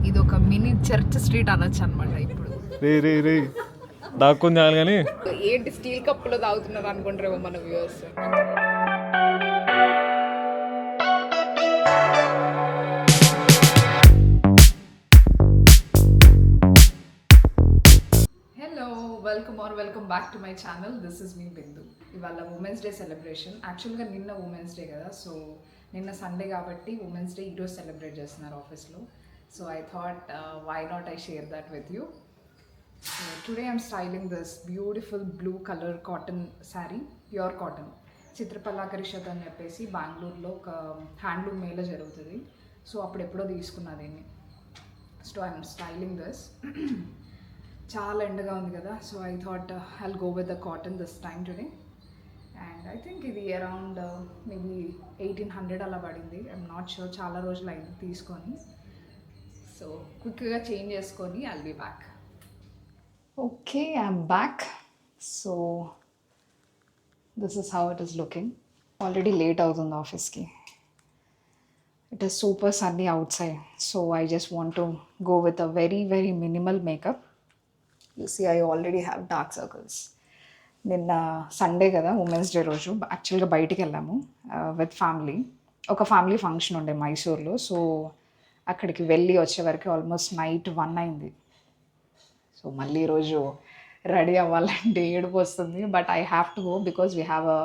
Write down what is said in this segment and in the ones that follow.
ఇది ఒక mini church street అనొచ్చు అనమాట. ఇప్పుడు రే దాక్కుంది కానీ ఏంటి స్టీల్ కప్పులో తాగుతున్నారు అనుకుంటారేమో మన viewers. Hello, welcome back to my channel. This is me Bindu. ఇవాళ ఉమెన్స్ డే సెలబ్రేషన్. యాక్చువల్గా నిన్న ఉమెన్స్ డే కదా, సో నిన్న సండే కాబట్టి ఉమెన్స్ డే ఈరోజు సెలబ్రేట్ చేస్తున్నారు ఆఫీస్లో. So I thought why not I share that with you. So today I'm styling this beautiful blue color cotton saree, pure cotton. చిత్రపల్లా కరిషత్ అని చెప్పేసి బెంగళూరులో ఒక హ్యాండ్లూమ్ మేళ జరుగుతుంది. సో అప్పుడెప్పుడో తీసుకున్నా దీన్ని. So I'm styling this. చాలా ఎండగా ఉంది కదా, so I thought I'll go with the cotton this time today. And I think ఇది అరౌండ్ మేబీ 1800 అలా పడింది. ఐఎమ్ నాట్ షూర్, చాలా రోజులు అయింది తీసుకొని. సో క్విక్గా చేంజ్ చేసుకొని I'll be back. Okay, I'm back. So this is how it is looking. Already late out in the office ki. It is super sunny outside, so I just want to go with a very minimal makeup. You see, I already have dark circles. నిన్న Sunday కదా, women's day రోజు యాక్చువల్గా బయటికి వెళ్ళాము with family. ఒక family function ఉండే మైసూర్లో. So అక్కడికి వెళ్ళి వచ్చే వరకు ఆల్మోస్ట్ నైట్ 1 అయింది. సో మళ్ళీ ఈరోజు రెడీ అవ్వాలంటే ఏడుపు వస్తుంది. But I have to go because we have a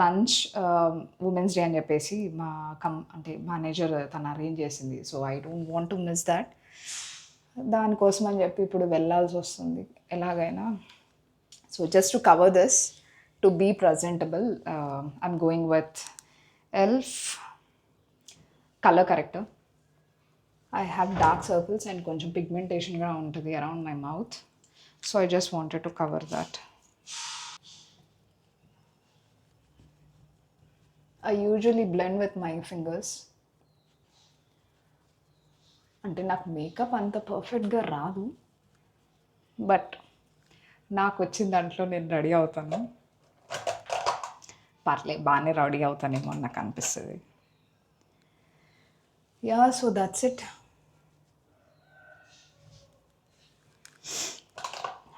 lunch women's day అని చెప్పేసి అంటే మేనేజర్ తను అరేంజ్ చేసింది. So I don't want to miss that. దానికోసం అని చెప్పి ఇప్పుడు వెళ్ళాల్సి వస్తుంది ఎలాగైనా. So just to cover this, to be presentable, I'm going with elf colour corrector. I have dark circles and koncham pigmentation ga untadi around my mouth. So I just wanted to cover that. I usually blend with my fingers. Ante నాకు makeup అంత పర్ఫెక్ట్గా రాదు, but నాకు వచ్చిన దాంట్లో నేను ready అవుతాను. బాగానే రెడీ అవుతానేమో అని నాకు అనిపిస్తుంది. Yeah, so that's it.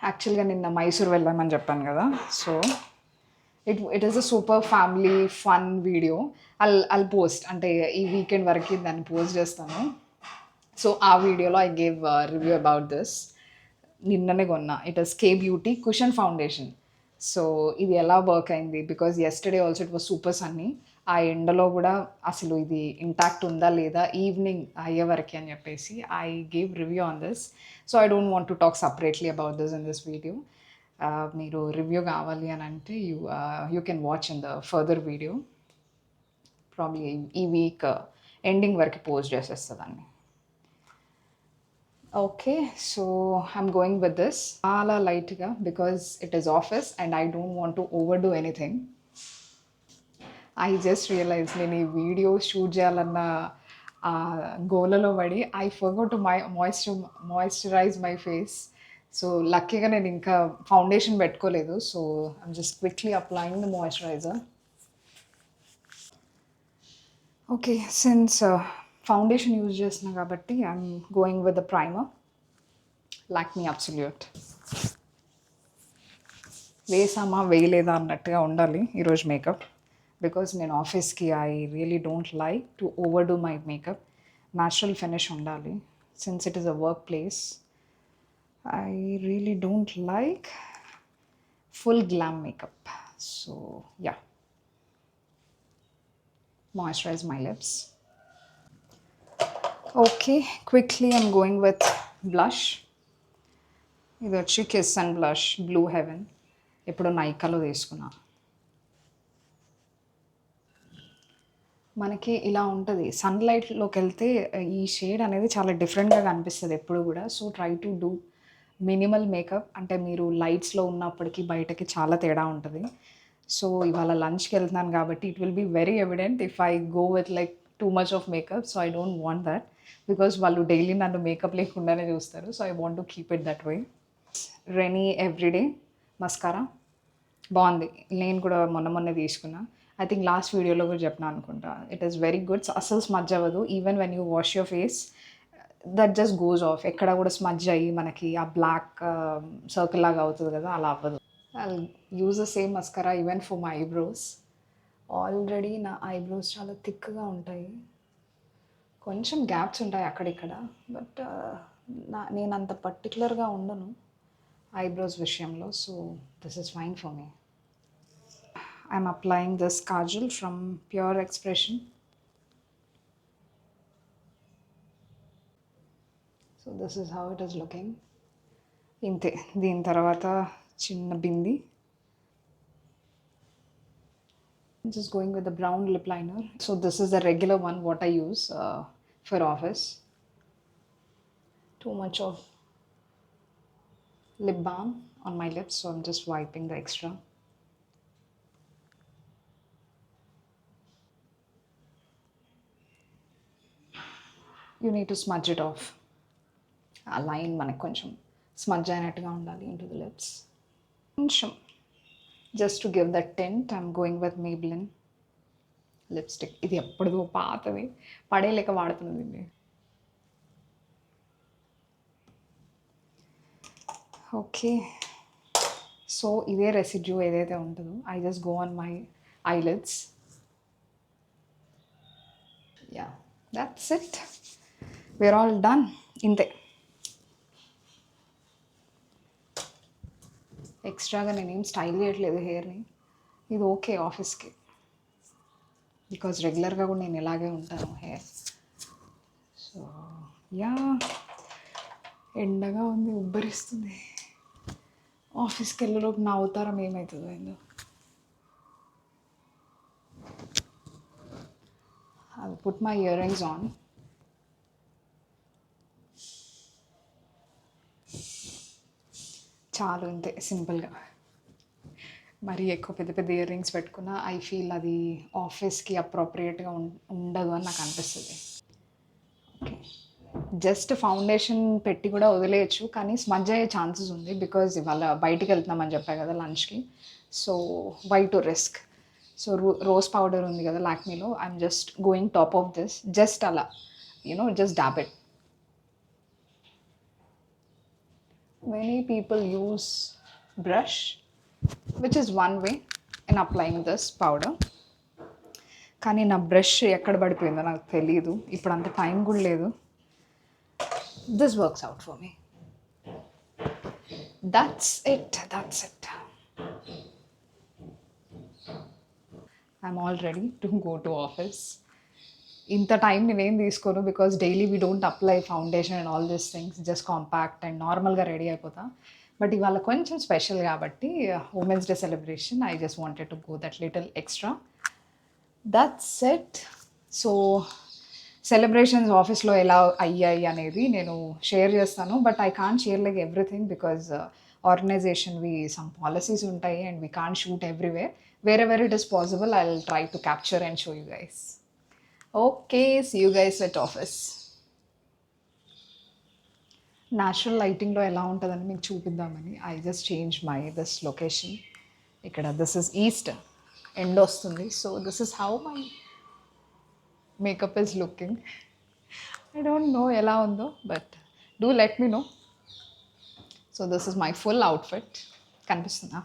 యాక్చువల్గా నిన్న మైసూర్ వెళ్ళామని చెప్పాను కదా. So it is a super family fun video. I'll post, అంటే ఈ వీకెండ్ వరకు దాన్ని పోస్ట్ చేస్తాను. సో ఆ వీడియోలో I gave review about this. నిన్ననే కొన్నా. It is K beauty cushion foundation. So ఇది ఎలా వర్క్ అయింది, because yesterday also it was super Sunny. ఆ ఎండలో కూడా అసలు ఇది ఇంటాక్ట్ ఉందా లేదా ఈవినింగ్ అయ్యే వరకు అని చెప్పేసి I gave review on this. So I don't want to talk separately about this in this video. మీరు రివ్యూ కావాలి అని అంటే you can watch in the further video. Probably ఈ వీక్ ఎండింగ్ వరకు పోస్ట్ చేసేస్తుందండి. Okay, so I'm going with this చాలా లైట్గా, because it is office and I don't want to overdo anything. I just realize నేను ఈ video shoot చేయాలన్న గోలలో పడి I forgot to moisturize my face. So లక్కీగా నేను ఇంకా ఫౌండేషన్ పెట్టుకోలేదు. So I'm just quickly applying the moisturizer. Okay, since foundation use చేస్తున్నా కాబట్టి I'm going with the primer Lakme absolute. వేసామా వేయలేదా అన్నట్టుగా ఉండాలి ఈరోజు మేకప్. బికాజ్ నేను ఆఫీస్కి I really don't like to overdo my makeup. Natural finish ఉండాలి. Since it is a workplace, I really don't like full glam makeup. So yeah, moisturize my lips. Okay, quickly I'm going with blush. ఇది వచ్చి kiss and blush blue heaven. ఇప్పుడు నైకాలో తీసుకున్నా. మనకి ఇలా ఉంటుంది సన్లైట్లోకి వెళ్తే ఈ షేడ్ అనేది చాలా డిఫరెంట్గా కనిపిస్తుంది ఎప్పుడు కూడా. So try to do minimal makeup. అంటే మీరు లైట్స్లో ఉన్నప్పటికీ బయటకి చాలా తేడా ఉంటుంది. సో ఇవాళ లంచ్కి వెళ్తున్నాను కాబట్టి it will be very evident if I go with like too much of makeup. So I don't want that, because వాళ్ళు డైలీ నన్ను మేకప్ లేకుండానే చూస్తారు. So I want to keep it that way. Renee everyday mascara బాగుంది. నేను కూడా మొన్నే తీసుకున్నా. I think last వీడియోలో కూడా చెప్పినా అనుకుంటా. It is very good. అసలు స్మజ్ అవ్వదు. Even when you wash your face that just goes off. ఎక్కడ కూడా స్మజ్ అయ్యి మనకి ఆ బ్లాక్ సర్కిల్ లాగా అవుతుంది కదా, అలా అవ్వదు. I use the same mascara even for my eyebrows. Already నా ఐబ్రోస్ చాలా థిక్గా ఉంటాయి, కొంచెం గ్యాప్స్ ఉంటాయి అక్కడిక్కడ, బట్ నేను అంత పర్టికులర్గా ఉండను ఐబ్రోస్ విషయంలో. So this is fine for me. I'm applying this Kajal from pure expression. So this is how it is looking. ఇంతే. దీని తర్వాత చిన్న బింది. Just going with the brown lip liner. So this is the regular one what I use for office. Too much of lip balm on my lips, so I'm just wiping the extra. You need to smudge it off. A line మనకు కొంచెం smudge అయినట్టుగా ఉండాలి into the lips. కొంచెం just to give that tint, I'm going with Maybelline lipstick. ఇది ఎప్పుడుదో పాతది, పడేలేక వాడుతున్నది ఇది. Okay, so ఇదే residue ఏదైతే ఉంటుందో I just go on my eyelids. Yeah, that's it. We're all done. ఇంతే. ఎక్స్ట్రాగా నేనేం స్టైల్ చేయట్లేదు హెయిర్ని. ఇది ఓకే ఆఫీస్కి, బికాజ్ రెగ్యులర్గా కూడా నేను ఇలాగే ఉంటాను హెయిర్. సో యా, ఎండగా ఉంది, ఉబ్బరిస్తుంది. ఆఫీస్కి వెళ్ళలోపు నా అవతారం ఏమవుతుందో ఏందో. I will put my ear rings on. చాలు, ఇంతే సింపుల్గా. మరి ఎక్కువ పెద్ద పెద్ద ఇయర్ రింగ్స్ పెట్టుకున్నా ఐ ఫీల్ అది ఆఫీస్కి అప్రోప్రియేట్గా ఉండదు అని నాకు అనిపిస్తుంది. ఓకే, జస్ట్ ఫౌండేషన్ పెట్టి కూడా వదిలేయచ్చు, కానీ స్మజ్ అయ్యే ఛాన్సెస్ ఉంది బికాజ్ ఇవాళ బయటికి వెళ్తున్నామని చెప్పా కదా లంచ్కి. So why to risk. So rose powder ఉంది కదా లాక్మీలో, I'm just going top of this, just అలా just dab it. Many people use brush, which is one way in applying this powder. కానీ నా బ్రష్ ఎక్కడ పడిపోయిందో నాకు తెలియదు, ఇప్పుడు అంత టైం కూడా లేదు. This works out for me. That's it. I'm all ready to go to office. ఇంత టైం నేనేం తీసుకోను because daily we don't apply foundation and all these things, just compact and నార్మల్గా రెడీ అయిపోతా. బట్ ఇవాళ కొంచెం special కాబట్టి women's day celebration, I just wanted to go that little extra. That's it. So celebrations ఆఫీస్లో ఎలా అయ్యాయి అనేది నేను షేర్ చేస్తాను, but I can't share like everything because ఆర్గనైజేషన్వి సమ్ పాలసీస్ ఉంటాయి and we can't shoot everywhere. Wherever it is possible I will try to capture and show you guys. Okay, see you guys at office. Natural లైటింగ్లో ఎలా ఉంటుందని మీకు చూపిద్దామని I just change this location. ఇక్కడ this is east, end వస్తుంది. So this is how my makeup is looking. I don't know ఎలా ఉందో, but do let me know. So this is my full outfit. కనిపిస్తుందా?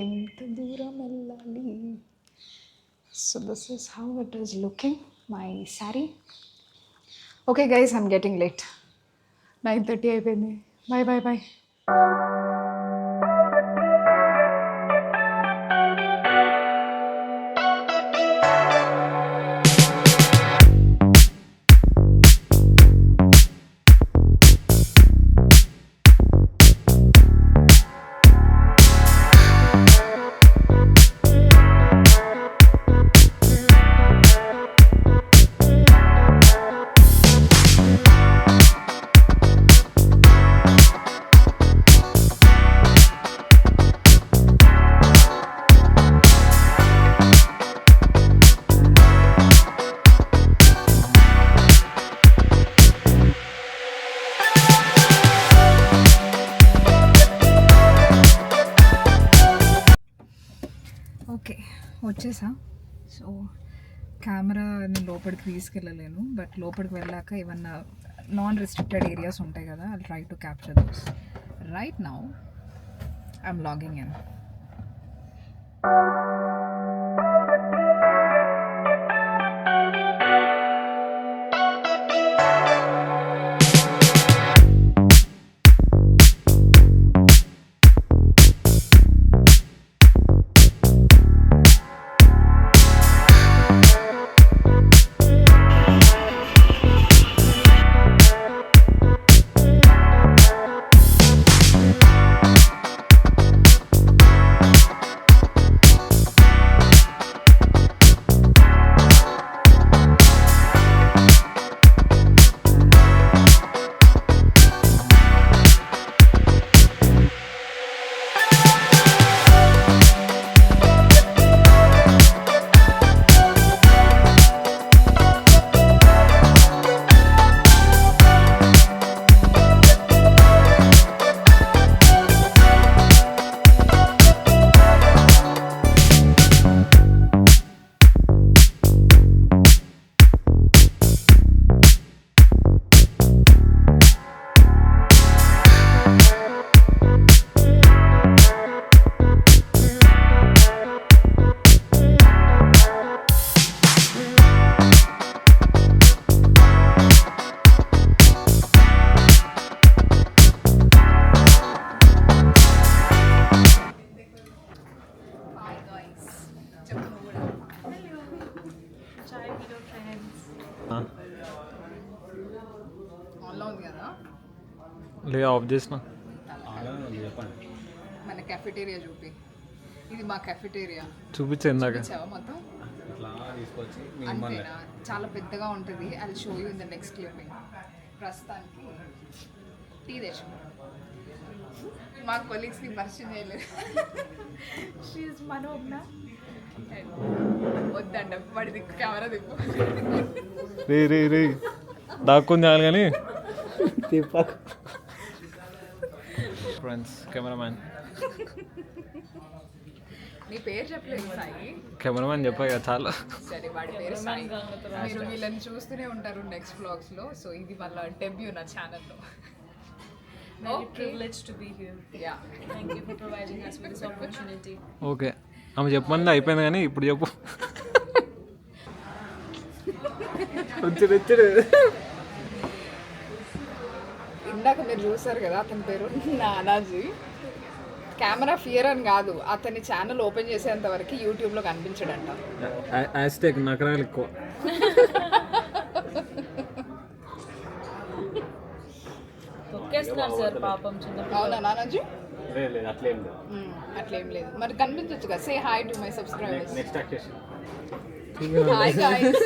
ఎంత దూరం వెళ్ళాలి. So this is how it is looking, my sari. Okay guys, I'm getting late. 9:30 అయిపోయింది. Bye. Okay, వచ్చేసా. So కెమెరాని లోపలికి తీసుకెళ్ళలేను, బట్ లోపలికి వెళ్ళాక ఏమన్నా నాన్ రెస్ట్రిక్టెడ్ ఏరియాస్ ఉంటాయి కదా, I try to capture those. Right now I'm logging in. ఆన్లో ఉంది కదా, లే ఆఫ్ చేసిన. మన కెఫెటేరియా చూపి. ఇది మా కెఫెటేరియా. చూపించే ఇందాక చూపించావా మొత్తం? అంతేనా? చాలా పెద్దగా ఉంటుంది. అది show you in the next clipping. ప్రస్తుతానికి టీ తెచ్చుకో. మా కొలీగ్స్ని పరిచయం చేయలేదు. షీఈ్ మనోజ్ఞ. వద్దండ వాడి దిక్కు కెమెరా దిక్కు. రే దాక్కుంది చాలు కానీ. Friends cameraman. నీ పేరు చెప్పలేదు సాయి. కెమెరామ్యాన్ చెప్పాయి కదా చాలా. సరే వాడి పేరు సాయి. మీరు వీళ్ళని చూస్తూనే ఉంటారు నెక్స్ట్ వ్లాగ్స్లో. సో ఇది వాళ్ళ డెబ్యూ నా ఛానల్లో. Very privileged to be here. Yeah. Thank you for providing us with this opportunity. Okay ఆమె చెప్పమంది అయిపోయింది కానీ ఇప్పుడు చెప్పు. వచ్చాడు ఇందాక మీరు చూసారు కదా, అతని పేరు నానాజీ. కెమెరా ఫియర్ అని కాదు, అతని ఛానల్ ఓపెన్ చేసేంత వరకు యూట్యూబ్లో కనిపించడంట. హ్యాష్ట్యాగ్ నకరాలు ఎక్కువ. తొక్కేస్తున్నారు సార్ పాపం చిన్న. అవునా నానాజీ? అట్లేం అట్లేం లేదు. మరి కనిపించచ్చు కదా. Say hi to my subscribers. Next hi guys.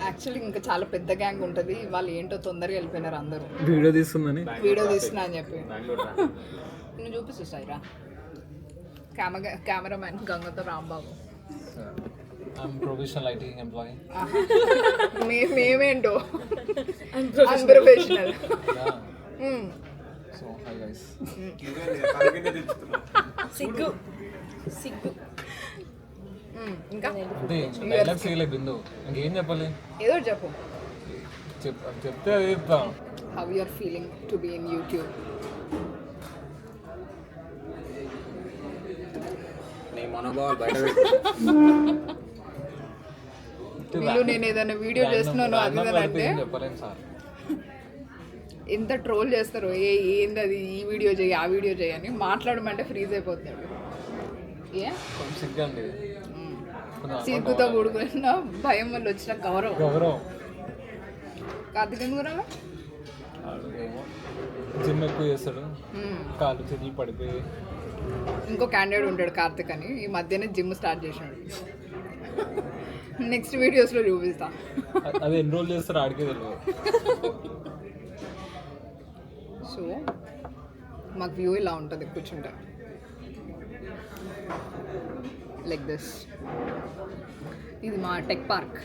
Actually ఇంకా చాలా పెద్ద గ్యాంగ్ ఉంటుంది. వాళ్ళు ఏంటో తొందరగా వెళ్ళిపోయినారు అందరూ. వీడియో తీస్తుందని వీడియో తీస్తున్నా అని చెప్పి నేను చూపిస్తు సాయిరా. కెమెరామ్యాన్ గంగతో రాంబాబు. Professional IT employee. మేమేంటో అన్ప్రొఫెషనల్. So hi guys. సిగ్గు సిగ్గు. ఇంకా డైలాగ్స్ చేయలేదు బిందు, ఇంకేం చెప్పాలి? ఏదో చెప్పు. చెప్తే అది చెప్తాం. How you are feeling to be in YouTube? నీ మనోభావాలు బయట వీళ్ళు నేను ఏదైనా వీడియో చేస్తున్నాను అది అంటే చెప్పలేను సార్. ఎంత ట్రోల్ చేస్తారు. ఏంది అది, ఈ వీడియో చేయి ఆ వీడియో చేయి అని మాట్లాడమంటే ఫ్రీజ్ అయిపోతాడు. ఏ కొంచెం సిగ్గా అండి. సిగ్గుతో కూడుకున్న భయం వల్ల వచ్చిన గౌరవం. కార్తీక్ ఎందుకు రా? జిమ్ ఎక్కువ చేస్తాడు, కాళ్ళు చేతులు పడిపోయి. ఇంకో క్యాండిడేట్ ఉంటాడు కార్తీక్ అని, ఈ మధ్యనే జిమ్ స్టార్ట్ చేసినాడు. నెక్స్ట్ వీడియోస్లో చూపిస్తా. అది ఎన్రోల్ చేస్తారు ఆడికే తెలియదు. సో మాకు వ్యూ ఇలా ఉంటుంది కూర్చుంటే, లైక్ దిస్. ఇది మా టెక్ పార్క్.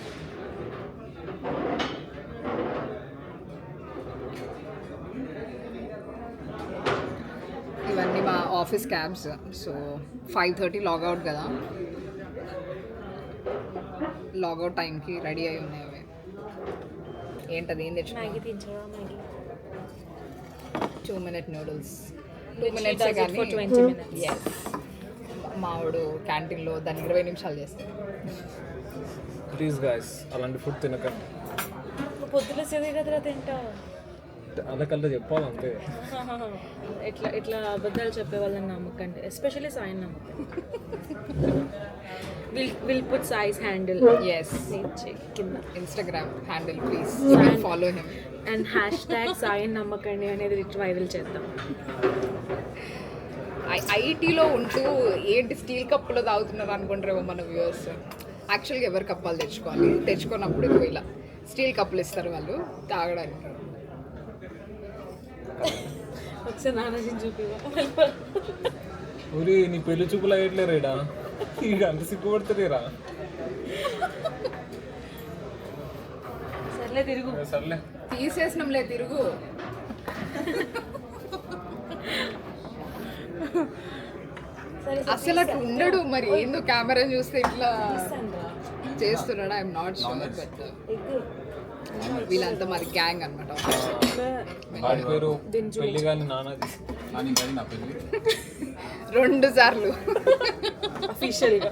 ఇవన్నీ మా ఆఫీస్ క్యాబ్స్. సో 5:30 లాగౌట్ కదా, లాగౌట్ టైంకి రెడీ అయి ఉన్నాయి అవి. ఏంటది ఏం తెచ్చు? మ్యాగీ తింటారా? Maggi 2 minute noodles. 2 Which he minutes does it కానీ for 20 minutes. ఎస్, మావాడు క్యాంటీన్లో దాన్ని 20 నిమిషాలు చేస్తాడు. ప్లీజ్ గాయస్ అలాంటి ఫుడ్ తినకండి. నువ్వు పొద్దున సేదే కదరా తింటావు. అదకల్లా చెప్పాలంతే. ఇట్లా అబద్ధాలు చెప్పే వాళ్ళని నమ్మకండి, ఎస్పెషల్లీ సాయి నమ్మకండి. విల్ పుట్ సాయిస్ హ్యాండిల్ ఎస్, కింద Instagram handle please, you can follow him. And #, Sai నమ్మకండి అనేది వైరల్ చేద్దాం. ఐటీలో ఉంటూ ఏంటి స్టీల్ కప్పులో తాగుతున్నారు అనుకుంటారేమో మన వ్యూవర్స్. యాక్చువల్గా ఎవరు కప్పాలు తెచ్చుకున్నప్పుడు ఇదిగో ఇలా స్టీల్ కప్పులు ఇస్తారు వాళ్ళు తాగడానికి. ఒకసారి నాన్నజీని చూపివా. ఊరి నీ పెళ్లి చూపులు అయ్యట్లేరేడా, ఇక అంత సిగ్గుపడుతుందేరా. సర్లే తిరుగు. సర్లే తీసేసినంలే తిరుగు. సరే అసలు అట్లా ఉండడు, మరి ఏందో కెమెరా చూస్తే ఇట్లా చేస్తున్నాడు. ఐఎమ్ నాట్ షూర్, బట్ వీళ్ళంతా మరి గ్యాంగ్ అనమాట. వాడి పేరు పెళ్లి కానీ నాన్నది. 2 సార్లు అఫీషియల్గా.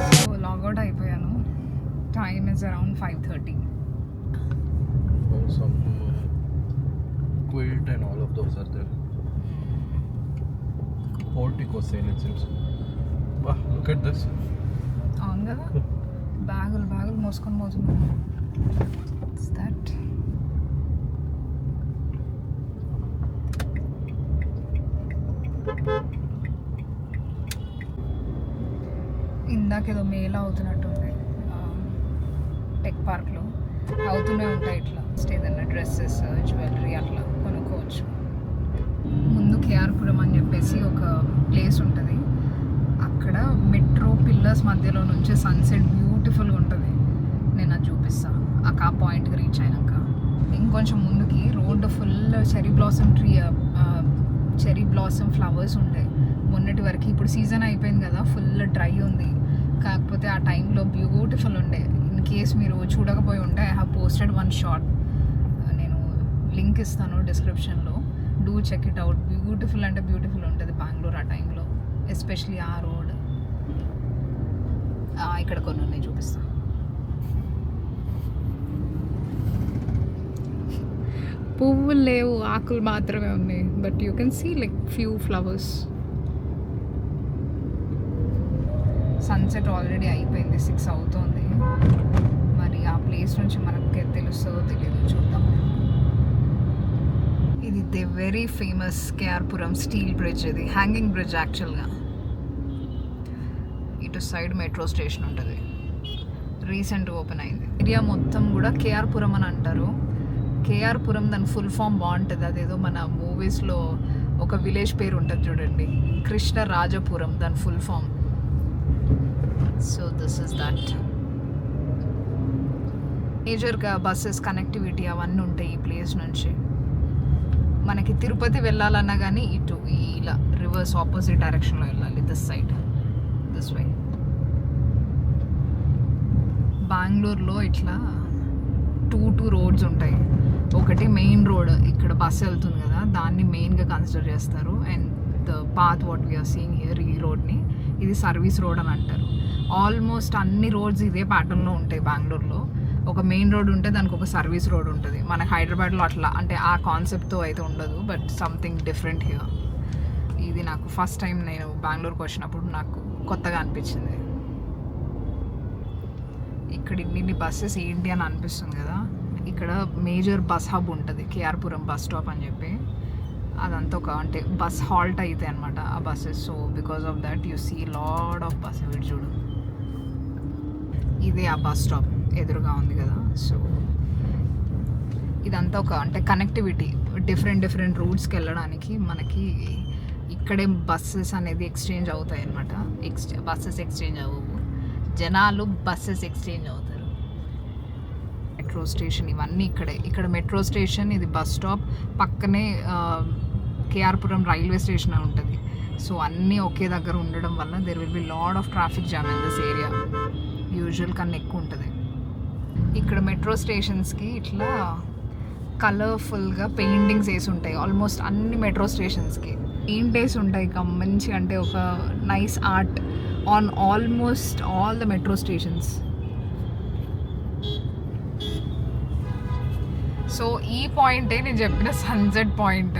సో లాగౌట్ అయిపోయాను. Time is around 5:30. Some quilt and all of those are there. Portico sale it seems. Wow, look at this. అవును కదా, బ్యాగులు మోసుకొని పోతున్నాను. దట్ ఇందాకేదో మేళ అవుతున్నట్టుంది టెక్ పార్క్లో. అవుతూనే ఉంటాయి ఇట్లా ఏదైనా డ్రెస్సెస్, జ్యువెలరీ అట్లా కొనుక్కోవచ్చు. ముందు కేఆర్పురం అని చెప్పేసి ఒక ప్లేస్ ఉంటుంది. అక్కడ మెట్రో పిల్లర్స్ మధ్యలో నుంచి సన్సెట్ బ్యూటిఫుల్గా ఉంటుంది. నేను అది చూపిస్తాను ఆ పాయింట్కి రీచ్ అయినాక. ఇంకొంచెం ముందుకి road full cherry blossom flowers ఉంటాయి మొన్నటి వరకు. ఇప్పుడు సీజన్ అయిపోయింది కదా, ఫుల్ డ్రై ఉంది. కాకపోతే ఆ టైంలో బ్యూటిఫుల్ ఉండే. ఇన్ కేస్ మీరు చూడకపోయి ఉంటే ఐ హ్యావ్ పోస్టెడ్ 1 షాట్. నేను లింక్ ఇస్తాను డిస్క్రిప్షన్లో. Do check it out. Beautiful అంటే బ్యూటిఫుల్ ఉంటుంది బెంగళూరు ఆ టైంలో, ఎస్పెషలీ ఆ రోడ్. ఇక్కడ కొన్ని ఉన్నాయి చూపిస్తా. పువ్వులు లేవు, ఆకులు మాత్రమే ఉన్నాయి. But you can see like few flowers. Sunset already అయిపోయింది, 6 అవుతుంది. మరి ఆ ప్లేస్ నుంచి మనకి తెలుస్తుందో తెలియదు, చూద్దాం. ఇది the very famous KR Puram steel bridge. ఇది హ్యాంగింగ్ బ్రిడ్జ్ యాక్చువల్గా. ఇటు సైడ్ మెట్రో స్టేషన్ ఉంటుంది, రీసెంట్ ఓపెన్ అయింది. ఏరియా మొత్తం కూడా కేఆర్పురం అని అంటారు. కేఆర్పురం దాని ఫుల్ ఫామ్ బాగుంటుంది. అదేదో మన మూవీస్లో ఒక విలేజ్ పేరు ఉంటుంది చూడండి, కృష్ణరాజపురం, దాని full form. So this is that. మేజర్గా బస్సెస్ కనెక్టివిటీ అవన్నీ ఉంటాయి ఈ ప్లేస్ నుంచి. మనకి తిరుపతి వెళ్ళాలన్నా కానీ ఇటు ఇలా రివర్స్ ఆపోజిట్ డైరెక్షన్లో వెళ్ళాలి, దిస్ సైడ్, దిస్ వే. బెంగళూరులో ఇట్లా 2 రోడ్స్ ఉంటాయి. ఒకటి మెయిన్ రోడ్, ఇక్కడ బస్సు వెళ్తుంది కదా, దాన్ని మెయిన్గా కన్సిడర్ చేస్తారు. And the path what we're seeing here, ఈ రోడ్ని, ఇది సర్వీస్ రోడ్ అని అంటారు. ఆల్మోస్ట్ అన్ని రోడ్స్ ఇదే ప్యాటర్న్లో ఉంటాయి బెంగళూరులో. ఒక మెయిన్ రోడ్ ఉంటే దానికి ఒక సర్వీస్ రోడ్ ఉంటుంది. మనకి హైదరాబాద్లో అట్లా అంటే ఆ కాన్సెప్ట్తో అయితే ఉండదు, బట్ సంథింగ్ డిఫరెంట్ హియర్. ఇది నాకు ఫస్ట్ టైం నేను బెంగళూరుకి వచ్చినప్పుడు నాకు కొత్తగా అనిపించింది. ఇక్కడ ఇన్ని బస్సెస్ ఏంటి అని అనిపిస్తుంది కదా. ఇక్కడ మేజర్ బస్ హబ్ ఉంటుంది, కేఆర్పురం బస్ స్టాప్ అని చెప్పి. అదంతా ఒక అంటే బస్ హాల్ట్ అయితే అనమాట ఆ buses. So because of that you see load of bus. వీటి చూడు, ఇదే ఆ బస్ స్టాప్ ఎదురుగా ఉంది కదా. సో ఇదంతా ఒక అంటే కనెక్టివిటీ, డిఫరెంట్ రూట్స్కి వెళ్ళడానికి మనకి ఇక్కడే బస్సెస్ అనేది ఎక్స్చేంజ్ అవుతాయి అనమాట. బస్సెస్ ఎక్స్చేంజ్ అవ్వవు, జనాలు బస్సెస్ ఎక్స్చేంజ్ అవుతారు. మెట్రో స్టేషన్ ఇవన్నీ ఇక్కడ మెట్రో స్టేషన్, ఇది బస్ స్టాప్, పక్కనే కేఆర్పురం రైల్వే స్టేషన్ అని ఉంటుంది. సో అన్నీ ఒకే దగ్గర ఉండడం వల్ల there will be lot of traffic jam in this area. Usual కన్నా ఎక్కువ ఉంటుంది. ఇక్కడ మెట్రో స్టేషన్స్కి ఇట్లా కలర్ఫుల్గా పెయింటింగ్స్ వేసి ఉంటాయి. ఆల్మోస్ట్ అన్ని మెట్రో స్టేషన్స్కి పెయింట్ వేసి ఉంటాయి. మంచి అంటే ఒక nice art on almost all the metro stations. So ఈ పాయింటే నేను చెప్పిన సన్సెట్ పాయింట్.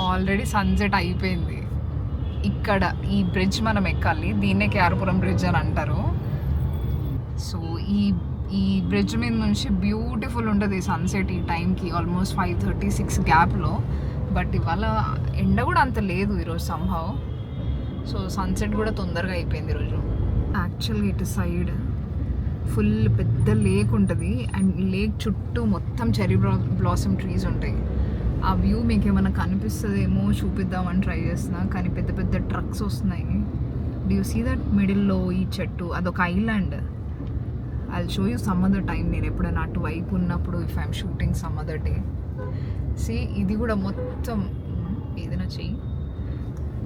ఆల్రెడీ సన్సెట్ అయిపోయింది. ఇక్కడ ఈ బ్రిడ్జ్ మనం ఎక్కాలి. దీన్నే కేఆర్పురం బ్రిడ్జ్ అని అంటారు. సో ఈ బ్రిడ్జ్ మీద నుంచి బ్యూటిఫుల్ ఉంటుంది సన్సెట్ ఈ టైంకి. ఆల్మోస్ట్ 5:30-6 గ్యాప్లో. బట్ ఇవాళ ఎండ కూడా అంత లేదు ఈరోజు సంహవ్. సో సన్సెట్ కూడా తొందరగా అయిపోయింది ఈరోజు. యాక్చువల్గా ఇటు సైడ్ ఫుల్ పెద్ద లేక్ ఉంటుంది. అండ్ లేక్ చుట్టూ మొత్తం చెర్రీ బ్లాసమ్ ట్రీస్ ఉంటాయి. ఆ వ్యూ మీకు ఏమైనా కనిపిస్తుందేమో చూపిద్దామని ట్రై చేస్తున్నా, కానీ పెద్ద పెద్ద ట్రక్స్ వస్తున్నాయి. డూ యూ సీ దట్ మిడిల్లో ఈ చెట్టు? అదొక island. I show you some other time. నేను ఎప్పుడైనా అటువైపు ఉన్నప్పుడు if I'm shooting some other day. See ఇది కూడా మొత్తం ఏదైనా చెయ్యి.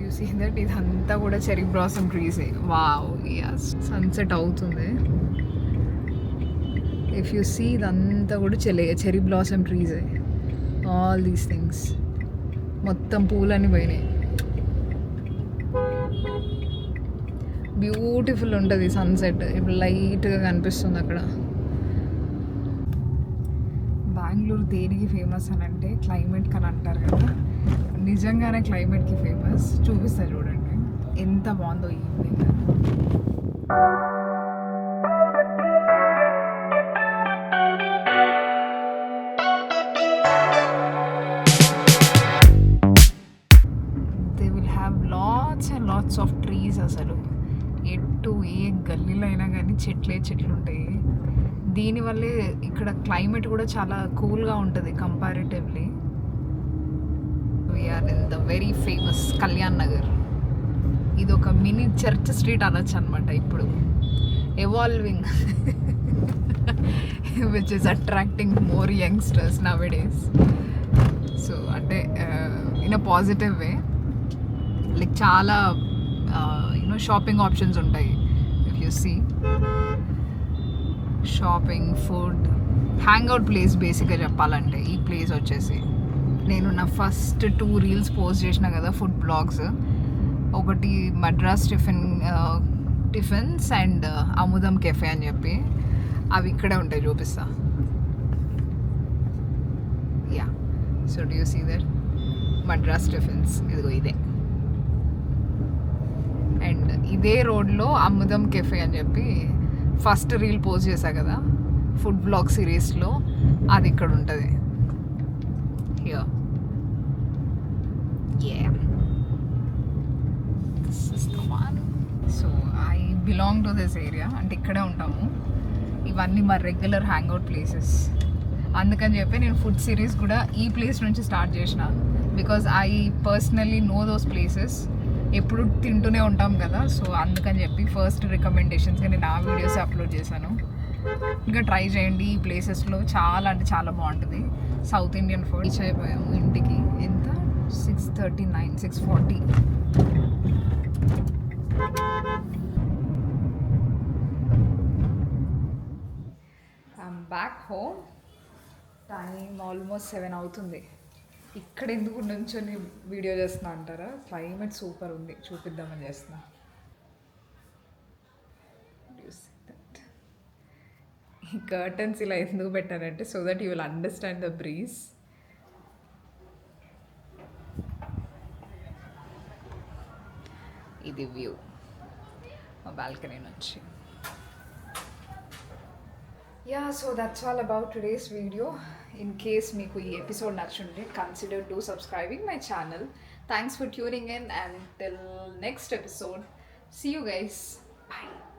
యూ సీ దట్ ఇదంతా కూడా చెర్రీ బ్లాసమ్ ట్రీసే. వావ్, యస్, సన్సెట్ అవుతుంది. ఇఫ్ యూ సీ ఇదంతా కూడా చెర్రీ బ్లాసమ్ ట్రీసే. ఆల్ దీస్ థింగ్స్ మొత్తం పూలన్నీ పోయినాయి. బ్యూటిఫుల్ ఉంటుంది సన్సెట్. ఇప్పుడు లైట్గా కనిపిస్తుంది అక్కడ. బెంగళూరు దేనికి ఫేమస్ అని అంటే క్లైమేట్కి అని అంటారు కదా. నిజంగానే క్లైమేట్కి ఫేమస్. చూపిస్తా చూడండి ఎంత బాగుందో ఈవినింగ్. Lots of trees. అసలు ఎటు ఏ గల్లీలో అయినా కానీ చెట్లు ఉంటాయి. దీనివల్లే ఇక్కడ క్లైమేట్ కూడా చాలా కూల్గా ఉంటుంది comparatively. We are in the very famous Kalyan Nagar. ఇది ఒక మినీ చర్చ్ స్ట్రీట్ అనొచ్చు అనమాట. ఇప్పుడు evolving which is attracting more youngsters nowadays. So అంటే in a positive way. Like చాలా షాపింగ్ ఆప్షన్స్ ఉంటాయి. If you see shopping, food, hangout place బేసిక్గా చెప్పాలంటే ఈ ప్లేస్ వచ్చేసి. నేను నా ఫస్ట్ 2 రీల్స్ పోస్ట్ చేసిన కదా ఫుడ్ బ్లాగ్స్. ఒకటి Madras tiffins and Amudham cafe అని చెప్పి. అవి ఇక్కడే ఉంటాయి, చూపిస్తా. Yeah, so do you see that Madras tiffins? ఇదిగో ఇదే. అండ్ ఇదే రోడ్లో అముదం కెఫే అని చెప్పి ఫస్ట్ రీల్ పోస్ట్ చేశా కదా ఫుడ్ బ్లాగ్ సిరీస్లో, అది ఇక్కడ ఉంటుంది. Here. This is the one. So I belong to this area. అంటే ఇక్కడే ఉంటాము. ఇవన్నీ మా రెగ్యులర్ హ్యాంగ్అవుట్ ప్లేసెస్. అందుకని చెప్పి నేను ఫుడ్ సిరీస్ కూడా ఈ ప్లేస్ నుంచి స్టార్ట్ చేసిన. Because I personally know those places. ఎప్పుడు తింటూనే ఉంటాం కదా. సో అందుకని చెప్పి ఫస్ట్ రికమెండేషన్స్గా నేను ఆ వీడియోస్ అప్లోడ్ చేశాను. ఇంకా ట్రై చేయండి. ఈ ప్లేసెస్లో చాలా అంటే చాలా బాగుంటుంది. South Indian food. రీచ్ అయిపోయాము ఇంటికి. ఎంత? 6:39, 6:40. I'm back home. Time almost 7 అవుతుంది. ఇక్కడ ఎందుకు నుంచొని వీడియో చేస్తున్నా అంటారా? క్లైమేట్ సూపర్ ఉంది, చూపిద్దామని చేస్తున్నా. ఈ కర్టన్స్ ఇలా ఎందుకు పెట్టానంటే so that you will understand the breeze. ఇది వ్యూ మా బాల్కనీ నుంచి. Yeah, so that's all about today's video. In case మీకు ఈ ఎపిసోడ్ నచ్చుంటే consider to subscribing my channel. Thanks for tuning in and till next episode. See you guys. Bye.